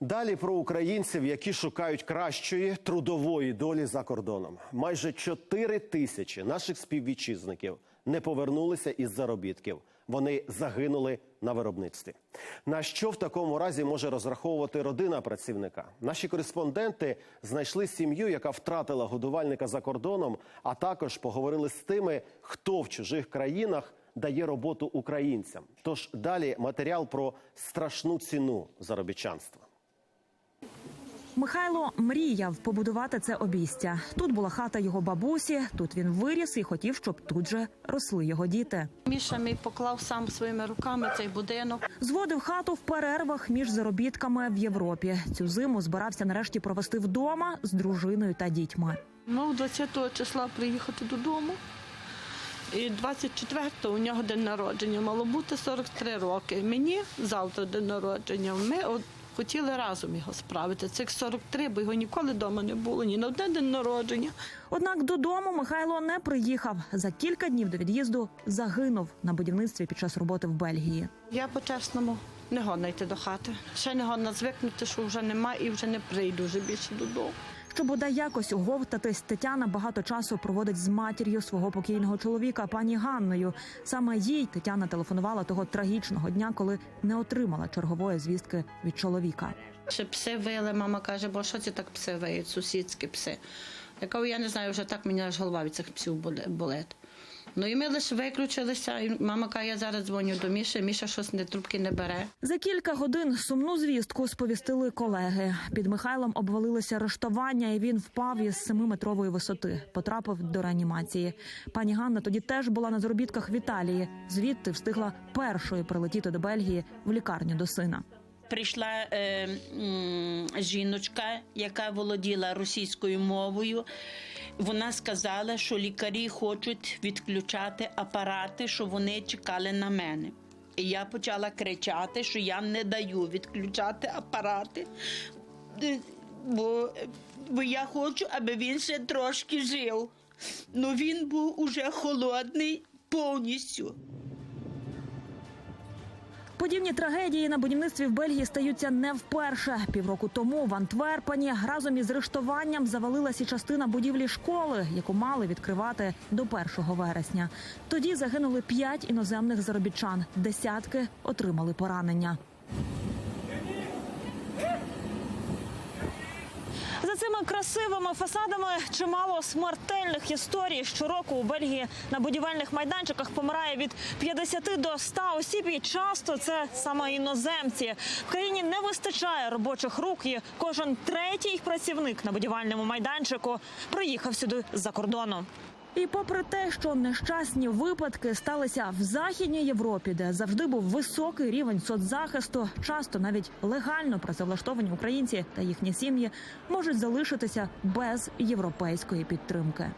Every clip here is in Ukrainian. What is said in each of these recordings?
Далі про українців, які шукають кращої трудової долі за кордоном. Майже 4 тисячі наших співвітчизників не повернулися із заробітків. Вони загинули на виробництві. На що в такому разі може розраховувати родина працівника? Наші кореспонденти знайшли сім'ю, яка втратила годувальника за кордоном, а також поговорили з тими, хто в чужих країнах дає роботу українцям. Тож далі матеріал про страшну ціну заробітчанства. Михайло мріяв побудувати це обійстя. Тут була хата його бабусі, тут він виріс і хотів, щоб тут же росли його діти. Міша мій поклав сам своїми руками цей будинок. Зводив хату в перервах між заробітками в Європі. Цю зиму збирався нарешті провести вдома з дружиною та дітьми. Мав 20 числа приїхати додому. І 24-го у нього день народження. Мало бути 43 роки. Мені завтра день народження. Ми хотіли разом його справити. Цих 43, бо його ніколи вдома не було, ні на один день народження. Однак додому Михайло не приїхав. За кілька днів до від'їзду загинув на будівництві під час роботи в Бельгії. Я по-чесному не годна йти до хати. Ще не годна звикнути, що вже немає і вже не прийду вже більше додому. Щоб бодай якось оговтатись, Тетяна багато часу проводить з матір'ю свого покійного чоловіка, пані Ганною. Саме їй Тетяна телефонувала того трагічного дня, коли не отримала чергової звістки від чоловіка. Ще пси вили, мама каже, бо що це так пси виють, сусідські пси. Я кажу, я не знаю, вже так мені аж голова від цих псів болить. Ну і ми лише виключилися, і мама каже, я зараз дзвоню до Міші, Міша щось трубки не бере. За кілька годин сумну звістку сповістили колеги. Під Михайлом обвалилося арештування, і він впав із 7-метрової висоти. Потрапив до реанімації. Пані Ганна тоді теж була на заробітках в Італії. Звідти встигла першою прилетіти до Бельгії в лікарню до сина. Прийшла жіночка, яка володіла російською мовою. Вона сказала, що лікарі хочуть відключати апарати, що вони чекали на мене. І я почала кричати, що я не даю відключати апарати, бо я хочу, аби він ще трошки жив. Ну він був уже холодний повністю. Подібні трагедії на будівництві в Бельгії стаються не вперше. Півроку тому в Антверпені разом із рештуванням завалилася частина будівлі школи, яку мали відкривати до 1 вересня. Тоді загинули 5 іноземних заробітчан, десятки отримали поранення. За цими красивими фасадами чимало смертельних історій. Щороку у Бельгії на будівельних майданчиках помирає від 50 до 100 осіб, і часто це саме іноземці. В країні не вистачає робочих рук, і кожен третій працівник на будівельному майданчику приїхав сюди з-за кордону. І попри те, що нещасні випадки сталися в Західній Європі, де завжди був високий рівень соцзахисту, часто навіть легально працевлаштовані українці та їхні сім'ї можуть залишитися без європейської підтримки.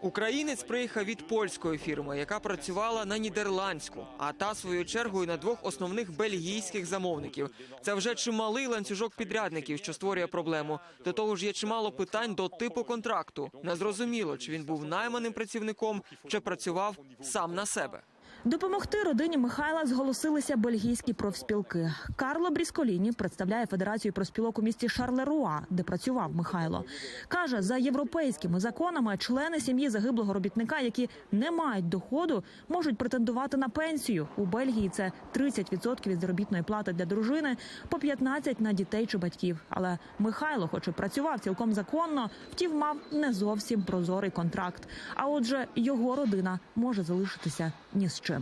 Українець приїхав від польської фірми, яка працювала на нідерландську, а та, своєю чергою, на 2 основних бельгійських замовників. Це вже чималий ланцюжок підрядників, що створює проблему. До того ж, є чимало питань до типу контракту. Незрозуміло, чи він був найманим працівником, чи працював сам на себе. Допомогти родині Михайла зголосилися бельгійські профспілки. Карло Брісколіні представляє Федерацію профспілок у місті Шарлеруа, де працював Михайло. Каже, за європейськими законами члени сім'ї загиблого робітника, які не мають доходу, можуть претендувати на пенсію. У Бельгії це 30% від заробітної плати для дружини, по 15% на дітей чи батьків. Але Михайло, хоч і працював цілком законно, втім мав не зовсім прозорий контракт. А отже, його родина може залишитися ні з чим.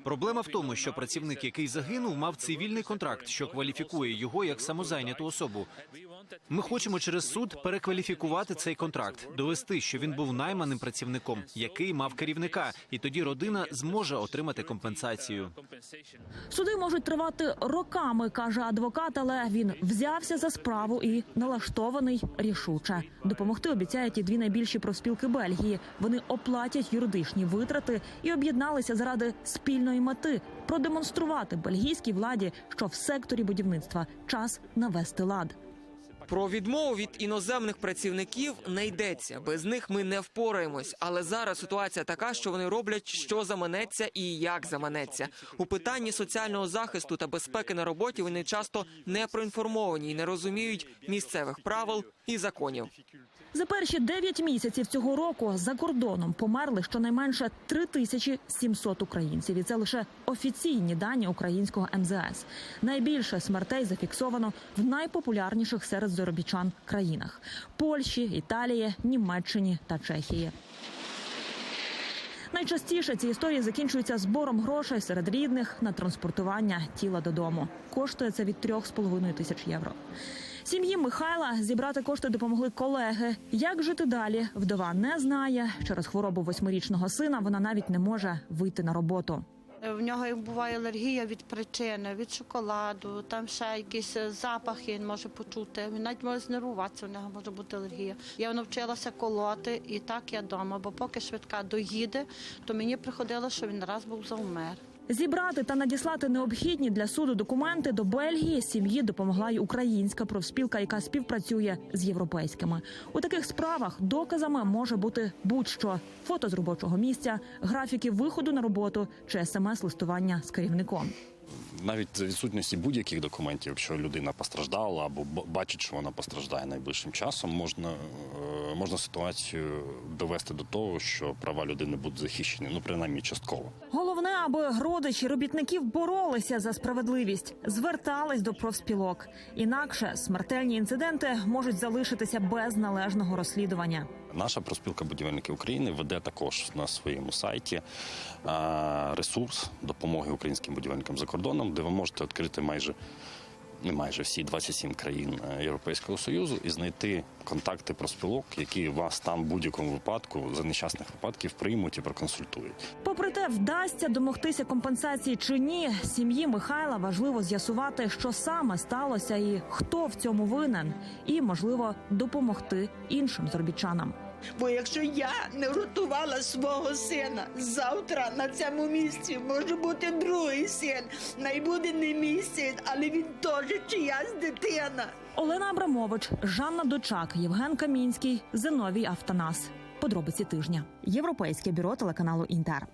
Проблема в тому, що працівник, який загинув, мав цивільний контракт, що кваліфікує його як самозайняту особу. Ми хочемо через суд перекваліфікувати цей контракт, довести, що він був найманим працівником, який мав керівника, і тоді родина зможе отримати компенсацію. Суди можуть тривати роками, каже адвокат, але він взявся за справу і налаштований рішуче. Допомогти обіцяють і 2 найбільші профспілки Бельгії. Вони оплатять юридичні витрати і об'єдналися заради спільної мети – продемонструвати бельгійській владі, що в секторі будівництва час навести лад. Про відмову від іноземних працівників не йдеться. Без них ми не впораємось. Але зараз ситуація така, що вони роблять, що заманеться і як заманеться. У питанні соціального захисту та безпеки на роботі вони часто не проінформовані і не розуміють місцевих правил і законів. За перші 9 місяців цього року за кордоном померли щонайменше 3700 українців. І це лише офіційні дані українського МЗС. Найбільше смертей зафіксовано в найпопулярніших серед заробітчан країнах – Польщі, Італії, Німеччині та Чехії. Найчастіше ці історії закінчуються збором грошей серед рідних на транспортування тіла додому. Коштує це від 3,5 тисяч євро. Сім'ї Михайла зібрати кошти допомогли колеги. Як жити далі, вдова не знає. Через хворобу 8-річного сина вона навіть не може вийти на роботу. В нього буває алергія від причини, від шоколаду, там ще якісь запахи він може почути. Він навіть може знервуватися, у нього може бути алергія. Я навчилася колоти, і так я вдома, бо поки швидка доїде, то мені приходило, що він раз був завмер. Зібрати та надіслати необхідні для суду документи до Бельгії сім'ї допомогла й українська профспілка, яка співпрацює з європейськими. У таких справах доказами може бути будь-що – фото з робочого місця, графіки виходу на роботу чи смс-листування з керівником. Навіть за відсутності будь-яких документів, якщо людина постраждала або бачить, що вона постраждає найближчим часом, можна ситуацію довести до того, що права людини будуть захищені, принаймні частково. Головне, аби родичі робітників боролися за справедливість, звертались до профспілок. Інакше смертельні інциденти можуть залишитися без належного розслідування. Наша профспілка будівельників України веде також на своєму сайті ресурс допомоги українським будівельникам за кордоном, де ви можете відкрити майже всі 27 країн Європейського Союзу і знайти контакти профспілок, які вас там в будь-якому випадку, за нещасних випадків, приймуть і проконсультують. Попри те, вдасться домогтися компенсації чи ні, сім'ї Михайла важливо з'ясувати, що саме сталося і хто в цьому винен. І, можливо, допомогти іншим заробітчанам. Бо якщо я не врятувала свого сина, завтра на цьому місці може бути другий син. Найбуде не мій син, але він теж чиясь дитина. Олена Абрамович, Жанна Дочак, Євген Камінський, Зиновій Автонас. Подробиці тижня. Європейське бюро телеканалу «Інтер».